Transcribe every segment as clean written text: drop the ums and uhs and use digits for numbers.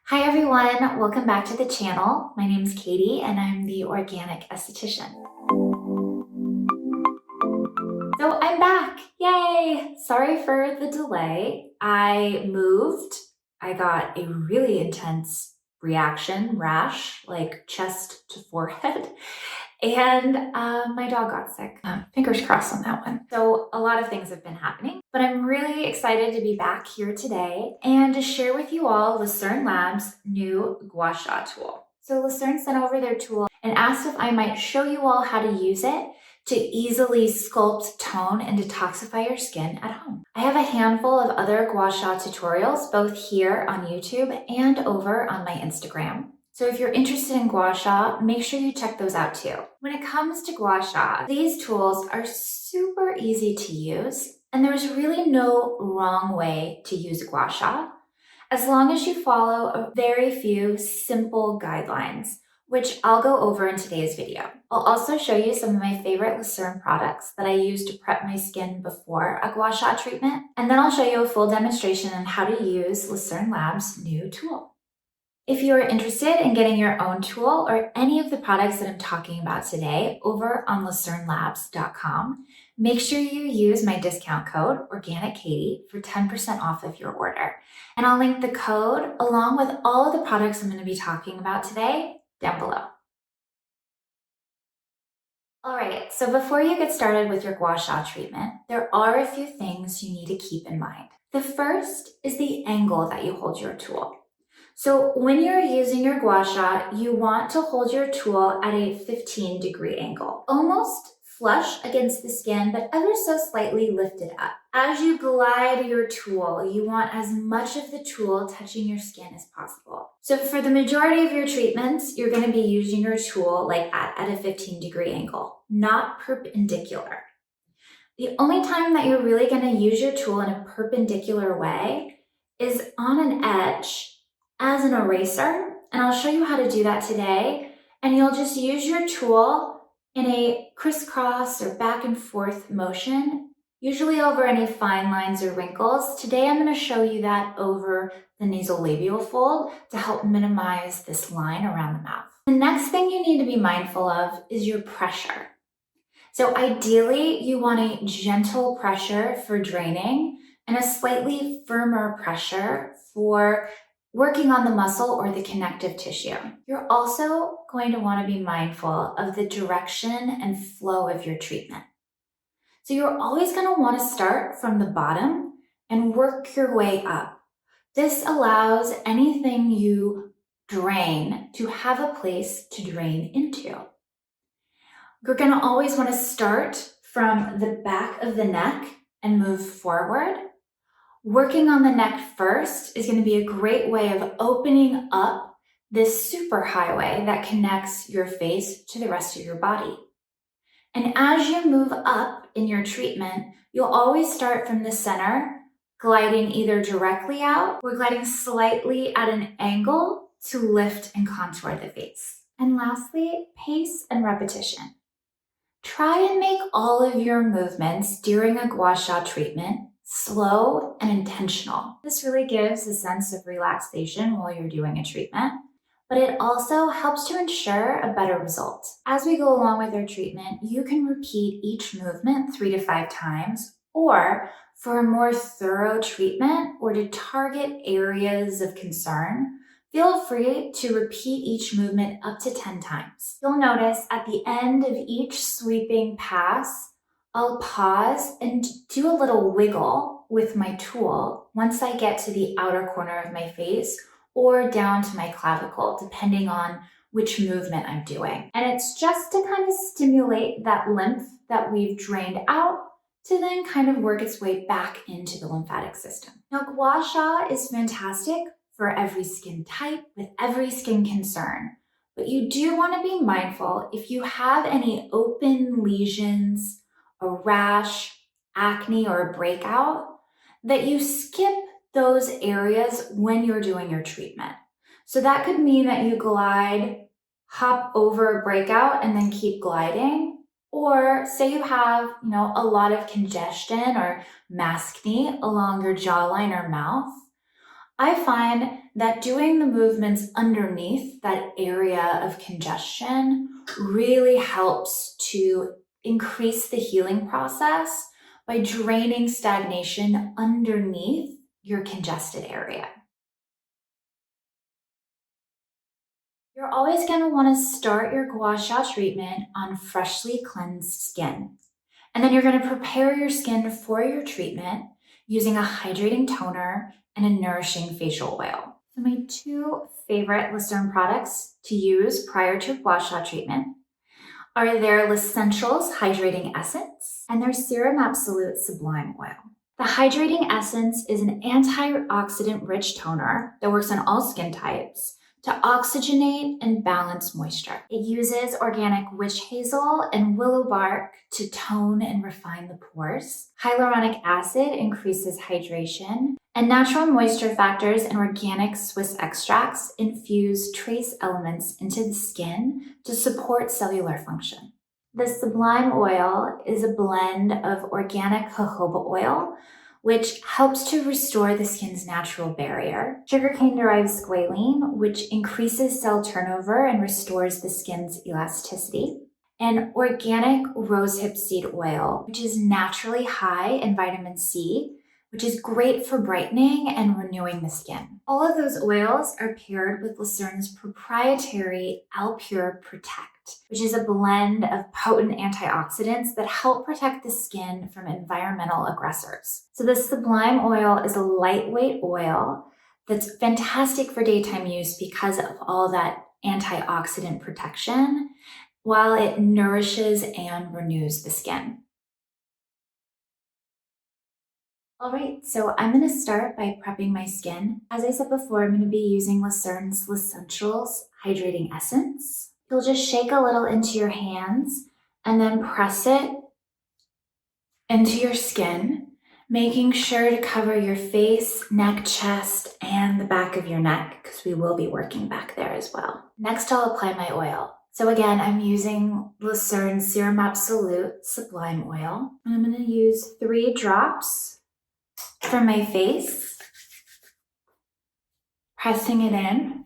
Hi everyone, welcome back to the channel. My name is Katie and I'm the organic esthetician. So I'm back, yay! Sorry for the delay. I moved, I got a really intense rash, like chest to forehead, and my dog got sick. Fingers crossed on that one. So a lot of things have been happening, but I'm really excited to be back here today and to share with you all Luzern Labs' new Gua Sha tool. So Luzern sent over their tool and asked if I might show you all how to use it to easily sculpt, tone, and detoxify your skin at home. I have a handful of other Gua Sha tutorials both here on YouTube and over on my Instagram. So if you're interested in Gua Sha, make sure you check those out too. When it comes to Gua Sha, these tools are super easy to use, and there's really no wrong way to use Gua Sha, as long as you follow a very few simple guidelines, which I'll go over in today's video. I'll also show you some of my favorite Luzern products that I use to prep my skin before a Gua Sha treatment, and then I'll show you a full demonstration on how to use Luzern Labs' new tool. If you are interested in getting your own tool or any of the products that I'm talking about today over on LuzernLabs.com, make sure you use my discount code OrganicKatie for 10% off of your order. And I'll link the code along with all of the products I'm going to be talking about today down below. All right, so before you get started with your Gua Sha treatment, there are a few things you need to keep in mind. The first is the angle that you hold your tool. So when you're using your Gua Sha, you want to hold your tool at a 15-degree angle, almost flush against the skin, but ever so slightly lifted up. As you glide your tool, you want as much of the tool touching your skin as possible. So for the majority of your treatments, you're going to be using your tool like at a 15-degree angle, not perpendicular. The only time that you're really going to use your tool in a perpendicular way is on an edge as an eraser, and I'll show you how to do that today. And you'll just use your tool in a crisscross or back and forth motion, usually over any fine lines or wrinkles. Today I'm going to show you that over the nasolabial fold to help minimize this line around the mouth. The next thing you need to be mindful of is your pressure. So ideally you want a gentle pressure for draining and a slightly firmer pressure for working on the muscle or the connective tissue. You're also going to want to be mindful of the direction and flow of your treatment. So you're always going to want to start from the bottom and work your way up. This allows anything you drain to have a place to drain into. You're going to always want to start from the back of the neck and move forward. Working on the neck first is going to be a great way of opening up this superhighway that connects your face to the rest of your body. And as you move up in your treatment, you'll always start from the center, gliding either directly out or gliding slightly at an angle to lift and contour the face. And lastly, pace and repetition. Try and make all of your movements during a Gua Sha treatment slow and intentional. This really gives a sense of relaxation while you're doing a treatment, but it also helps to ensure a better result. As we go along with our treatment, you can repeat each movement 3 to 5 times, or for a more thorough treatment or to target areas of concern, feel free to repeat each movement up to 10 times. You'll notice at the end of each sweeping pass, I'll pause and do a little wiggle with my tool once I get to the outer corner of my face or down to my clavicle, depending on which movement I'm doing. And it's just to kind of stimulate that lymph that we've drained out to then kind of work its way back into the lymphatic system. Now, Gua Sha is fantastic for every skin type with every skin concern, but you do want to be mindful if you have any open lesions, a rash, acne, or a breakout, that you skip those areas when you're doing your treatment. So that could mean that you glide, hop over a breakout, and then keep gliding. Or say you have, a lot of congestion or maskne along your jawline or mouth. I find that doing the movements underneath that area of congestion really helps to increase the healing process by draining stagnation underneath your congested area. You're always going to want to start your Gua Sha treatment on freshly cleansed skin. And then you're going to prepare your skin for your treatment using a hydrating toner and a nourishing facial oil. So my two favorite Luzern products to use prior to Gua Sha treatment are their L'Essentials Hydrating Essence and their Serum Absolute Sublime Oil. The Hydrating Essence is an antioxidant-rich toner that works on all skin types to oxygenate and balance moisture. It uses organic witch hazel and willow bark to tone and refine the pores. Hyaluronic acid increases hydration, and natural moisture factors and organic Swiss extracts infuse trace elements into the skin to support cellular function. The Sublime Oil is a blend of organic jojoba oil, which helps to restore the skin's natural barrier, sugarcane-derived squalene, which increases cell turnover and restores the skin's elasticity, and organic rosehip seed oil, which is naturally high in vitamin C, which is great for brightening and renewing the skin. All of those oils are paired with Luzern's proprietary Alpure Protect, which is a blend of potent antioxidants that help protect the skin from environmental aggressors. So the Sublime Oil is a lightweight oil that's fantastic for daytime use because of all that antioxidant protection, while it nourishes and renews the skin. All right, so I'm going to start by prepping my skin. As I said before, I'm going to be using Lucern's L'Essentials Hydrating Essence. You'll just shake a little into your hands and then press it into your skin, making sure to cover your face, neck, chest, and the back of your neck, because we will be working back there as well. Next, I'll apply my oil. So again, I'm using Lucern's Serum Absolute Sublime Oil. And I'm going to use 3 drops for my face, pressing it in.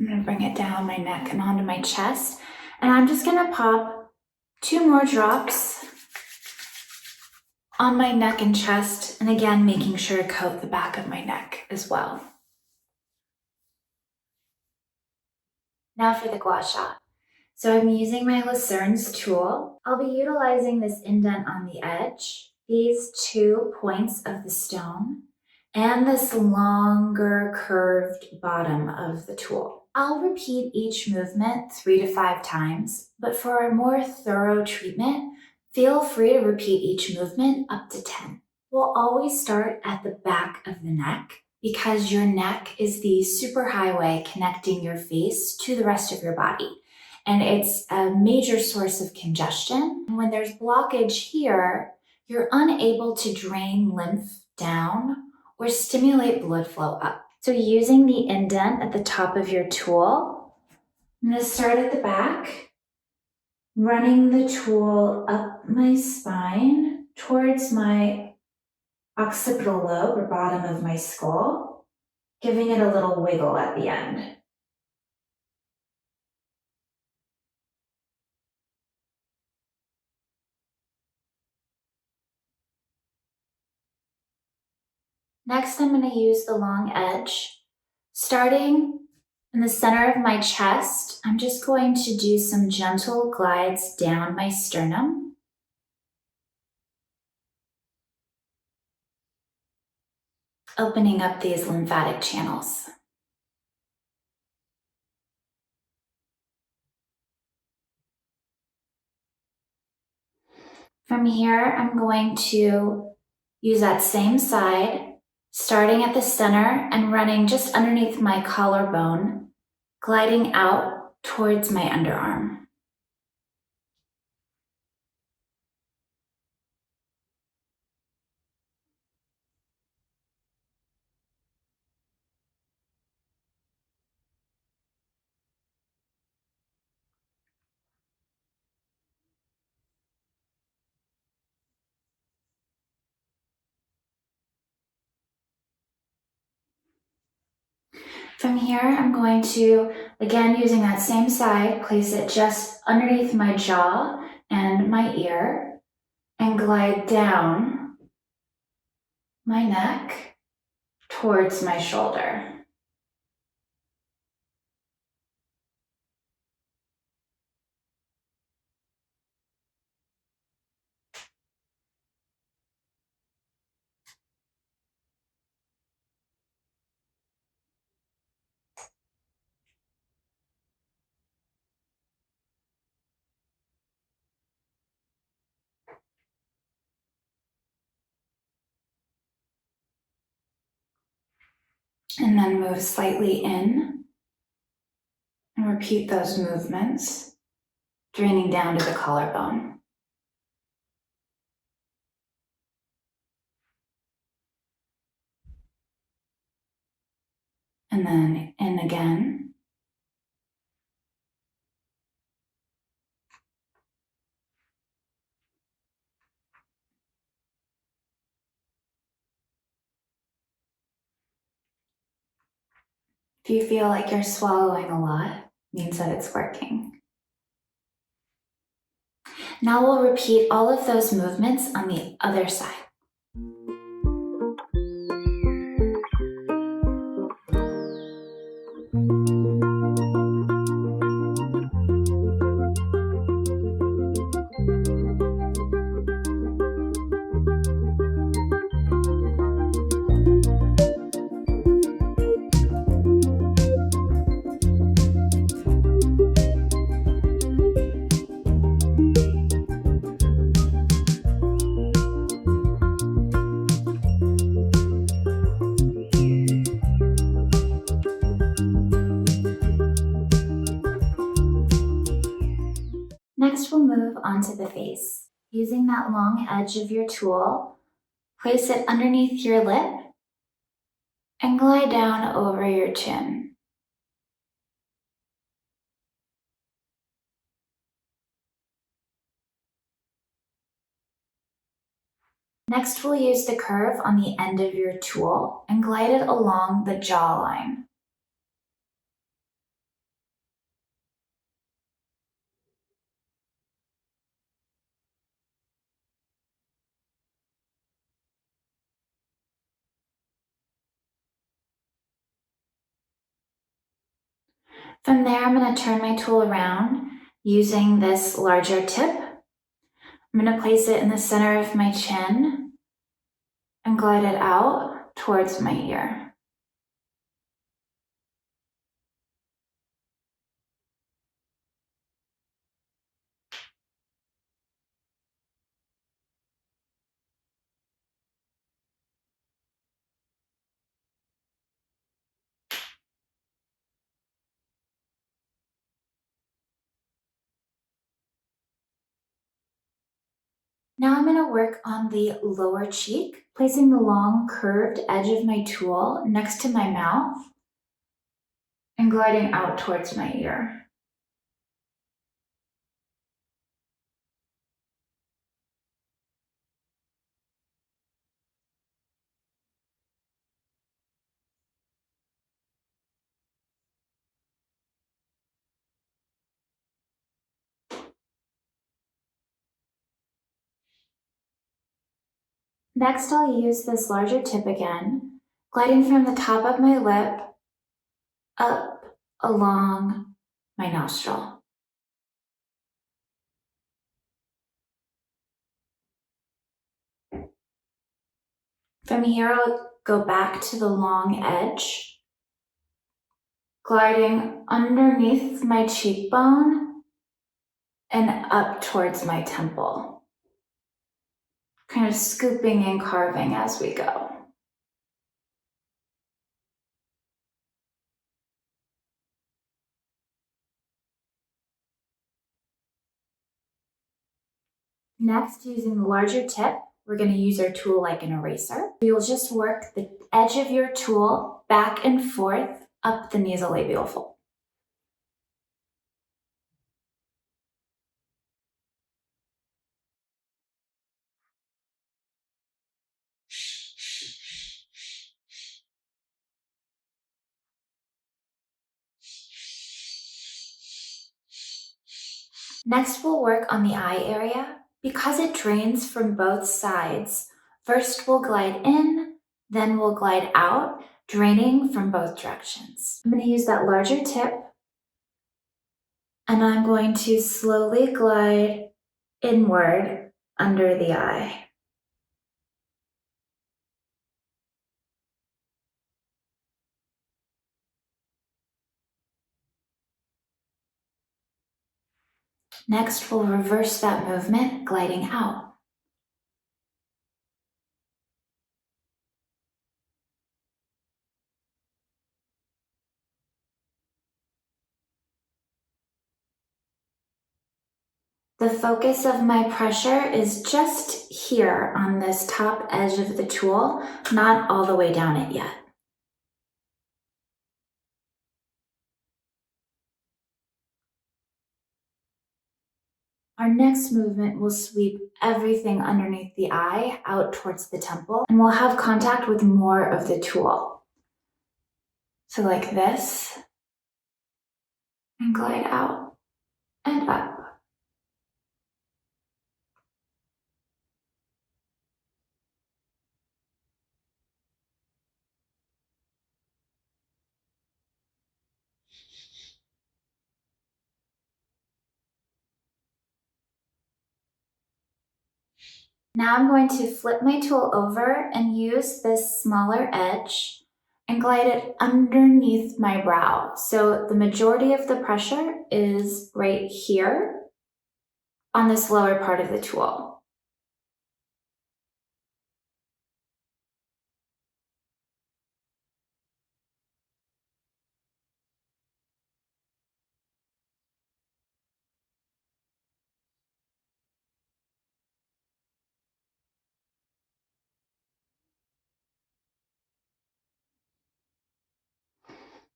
I'm going to bring it down my neck and onto my chest. And I'm just going to pop 2 more drops on my neck and chest. And again, making sure to coat the back of my neck as well. Now for the Gua Sha. So I'm using my Lucern's tool. I'll be utilizing this indent on the edge, these 2 points of the stone, and this longer curved bottom of the tool. I'll repeat each movement 3 to 5 times, but for a more thorough treatment, feel free to repeat each movement up to 10. We'll always start at the back of the neck because your neck is the superhighway connecting your face to the rest of your body. And it's a major source of congestion. And when there's blockage here, you're unable to drain lymph down or stimulate blood flow up. So using the indent at the top of your tool, I'm going to start at the back, running the tool up my spine towards my occipital lobe or bottom of my skull, giving it a little wiggle at the end. Next, I'm going to use the long edge. Starting in the center of my chest, I'm just going to do some gentle glides down my sternum. Opening up these lymphatic channels. From here, I'm going to use that same side, starting at the center and running just underneath my collarbone, gliding out towards my underarm. From here, I'm going to, again, using that same side, place it just underneath my jaw and my ear and glide down my neck towards my shoulder. And then move slightly in and repeat those movements, draining down to the collarbone. And then in again. If you feel like you're swallowing a lot, it means that it's working. Now we'll repeat all of those movements on the other side. Next, we'll move onto the face. Using that long edge of your tool, place it underneath your lip and glide down over your chin. Next, we'll use the curve on the end of your tool and glide it along the jawline. From there, I'm going to turn my tool around using this larger tip. I'm going to place it in the center of my chin and glide it out towards my ear. Now I'm going to work on the lower cheek, placing the long curved edge of my tool next to my mouth and gliding out towards my ear. Next, I'll use this larger tip again, gliding from the top of my lip up along my nostril. From here, I'll go back to the long edge, gliding underneath my cheekbone and up towards my temple, kind of scooping and carving as we go. Next, using the larger tip, we're going to use our tool like an eraser. You'll just work the edge of your tool back and forth up the nasolabial fold. Next, we'll work on the eye area. Because it drains from both sides, first we'll glide in, then we'll glide out, draining from both directions. I'm going to use that larger tip, and I'm going to slowly glide inward under the eye. Next, we'll reverse that movement, gliding out. The focus of my pressure is just here on this top edge of the tool, not all the way down it yet. Our next movement will sweep everything underneath the eye out towards the temple, and we'll have contact with more of the tool. So like this, and glide out and up. Now I'm going to flip my tool over and use this smaller edge and glide it underneath my brow. So the majority of the pressure is right here on this lower part of the tool.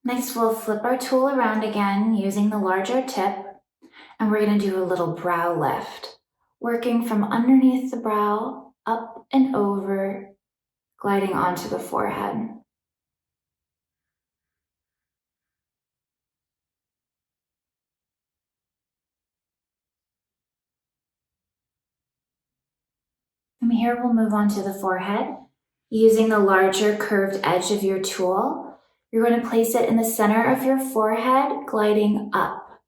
Next, we'll flip our tool around again using the larger tip, and we're going to do a little brow lift, working from underneath the brow, up and over, gliding onto the forehead. From here, we'll move on to the forehead. Using the larger curved edge of your tool, you're going to place it in the center of your forehead, gliding up.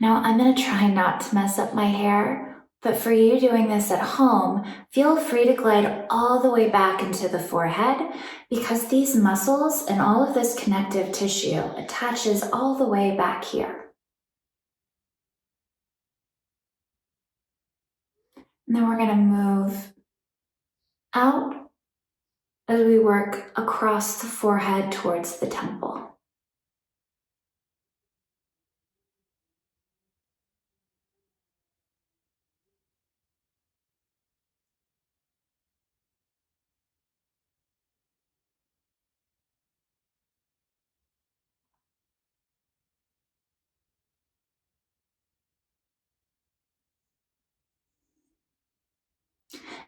Now, I'm going to try not to mess up my hair, but for you doing this at home, feel free to glide all the way back into the forehead because these muscles and all of this connective tissue attaches all the way back here. And then we're going to move out as we work across the forehead towards the temple.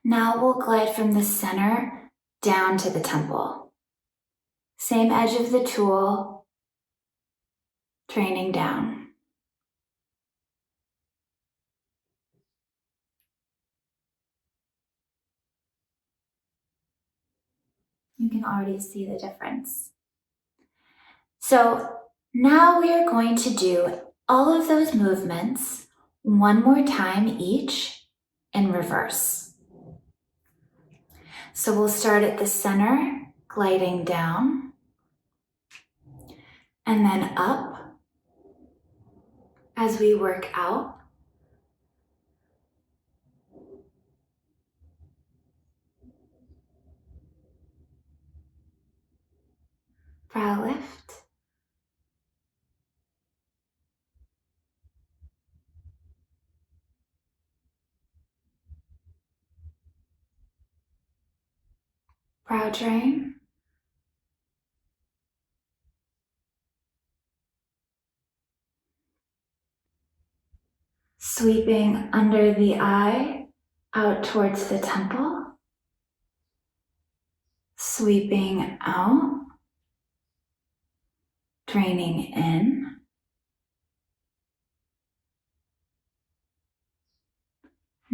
Now we'll glide from the center down to the temple. Same edge of the tool, draining down. You can already see the difference. So now we are going to do all of those movements one more time each in reverse. So we'll start at the center, gliding down, and then up as we work out. Brow lift. Brow drain. Sweeping under the eye out towards the temple. Sweeping out. Draining in.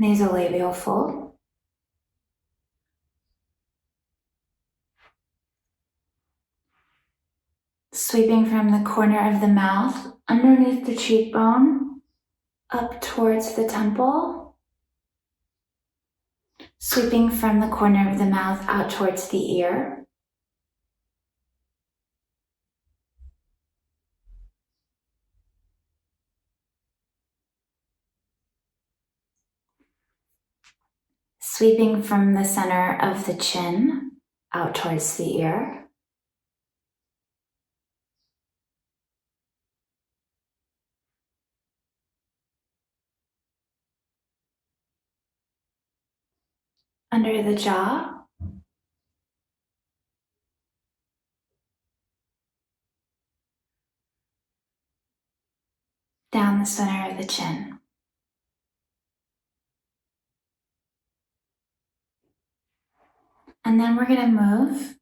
nasolabial fold. Sweeping from the corner of the mouth, underneath the cheekbone, up towards the temple. Sweeping from the corner of the mouth out towards the ear. Sweeping from the center of the chin out towards the ear. Under the jaw. Down the center of the chin. And then we're going to move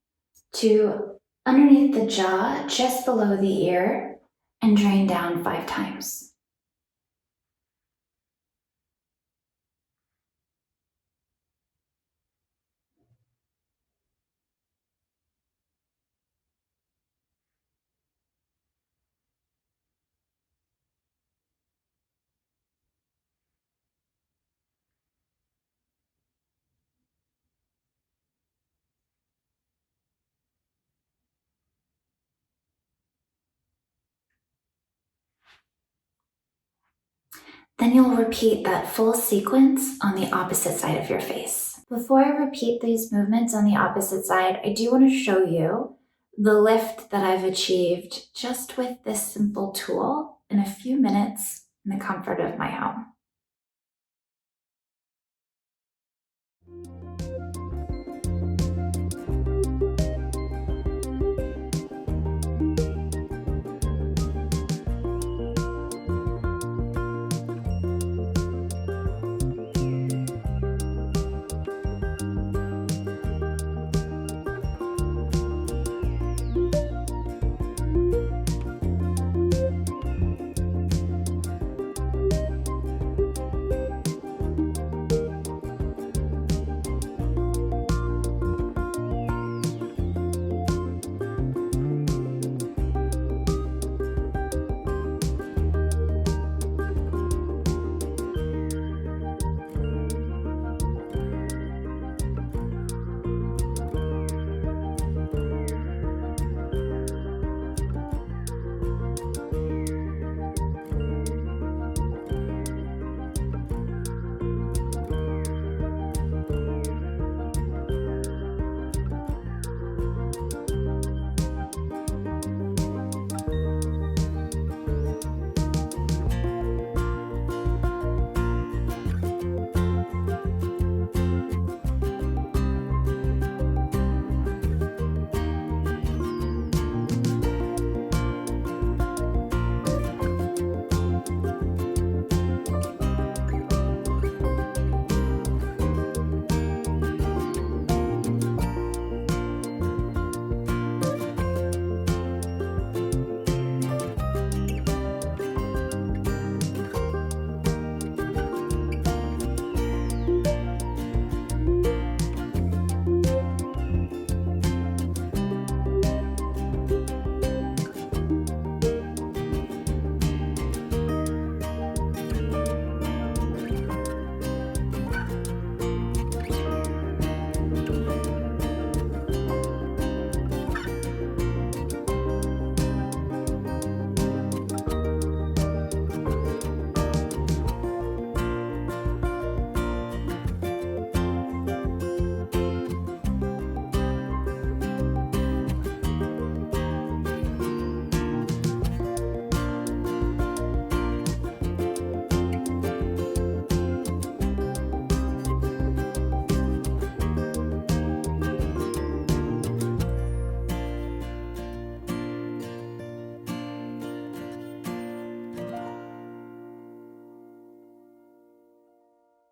to underneath the jaw, just below the ear, and drain down 5 times. Then you'll repeat that full sequence on the opposite side of your face. Before I repeat these movements on the opposite side, I do want to show you the lift that I've achieved just with this simple tool in a few minutes in the comfort of my home.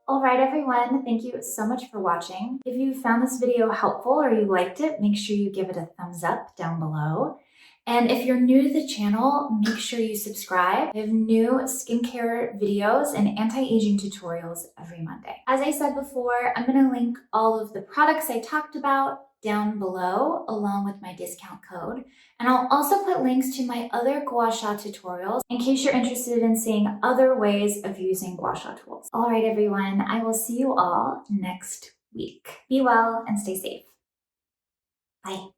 All right, everyone, thank you so much for watching. If you found this video helpful or you liked it, make sure you give it a thumbs up down below. And if you're new to the channel, make sure you subscribe. I have new skincare videos and anti-aging tutorials every Monday. As I said before, I'm going to link all of the products I talked about down below along with my discount code. And I'll also put links to my other Gua Sha tutorials in case you're interested in seeing other ways of using Gua Sha tools. All right, everyone, I will see you all next week. Be well and stay safe. Bye.